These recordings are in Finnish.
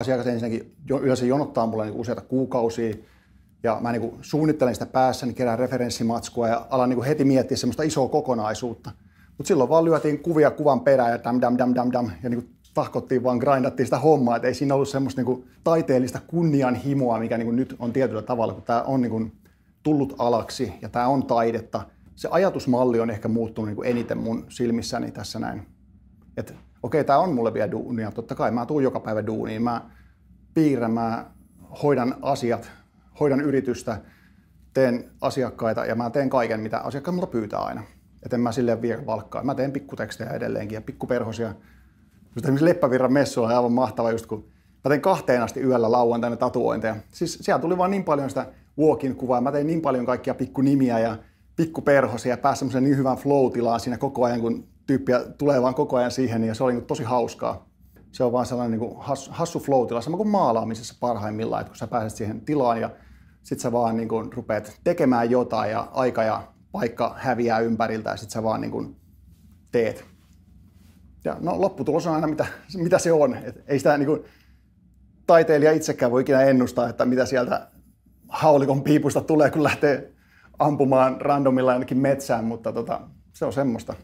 Asiakas ensinnäkin yleensä jonottaa mulle niin useita kuukausia ja mä niin suunnittelen sitä päässäni, kerään referenssimatskua ja alan niin heti miettiä semmoista isoa kokonaisuutta. Mutta silloin vaan lyötiin kuvia kuvan perään ja dam ja niin tahkottiin vaan, grindattiin sitä hommaa. Et ei siinä ollut semmoista niin taiteellista kunnianhimoa, mikä niin nyt on tietyllä tavalla, kun tämä on niin tullut alaksi ja tämä on taidetta. Se ajatusmalli on ehkä muuttunut niin eniten mun silmissäni tässä näin. Että okei, tämä on mulle vielä duunia. Totta kai mä tuun joka päivä duuniin. Mä piirrän, mä hoidan asiat, hoidan yritystä, teen asiakkaita ja mä teen kaiken, mitä asiakkaat multa pyytää aina. Et en mä silleen vie valkkaa. Mä teen pikkutekstejä edelleenkin ja pikkuperhosia. Just esimerkiksi Leppävirran messuilla on aivan mahtava, just kun mä tein 2 asti yöllä lauantaina tatuointeja. Siis siellä tuli vaan niin paljon sitä walk-in-kuvaa. Mä tein niin paljon kaikkia pikkunimiä ja pikkuperhosia ja pääsin semmoisen niin hyvän flow-tilaan siinä koko ajan, kun tyyppiä tulee vaan koko ajan siihen ja se oli niin tosi hauskaa. Se on vaan sellainen niin hassu flow-tila, sama kuin maalaamisessa parhaimmillaan, että kun sä pääset siihen tilaan ja sit sä vaan niin kuin rupeat tekemään jotain ja aika ja paikka häviää ympäriltä ja sit sä vaan niin kuin teet. Ja no, lopputulos on aina mitä se on. Et ei sitä niin kuin taiteilija itsekään voi ikinä ennustaa, että mitä sieltä haulikon piipusta tulee, kun lähtee ampumaan randomilla jonnekin metsään, mutta se on semmoista.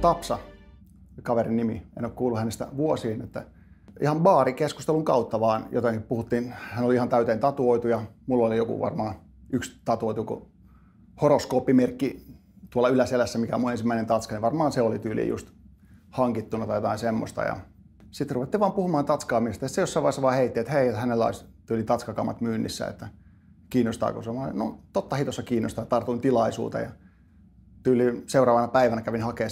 Tapsa, kaverin nimi, en ole kuullut hänestä vuosiin, että ihan baarikeskustelun kautta vaan jotenkin puhuttiin, hän oli ihan täyteen tatuoitu ja mulla oli joku varmaan yksi tatuoitu horoskooppimerkki tuolla yläselässä, mikä on mun ensimmäinen tatska, niin varmaan se oli tyyliin just hankittuna tai jotain semmoista. Ja sitten ruvettiin vaan puhumaan tatskaamista ja se jossain vaiheessa vaan heitti, että hei, että hänellä olisi tyyli tatskakamat myynnissä, että kiinnostaako se. No totta hitossa kiinnostaa, tartuin tilaisuuteen ja tyyli seuraavana päivänä kävin hakemaan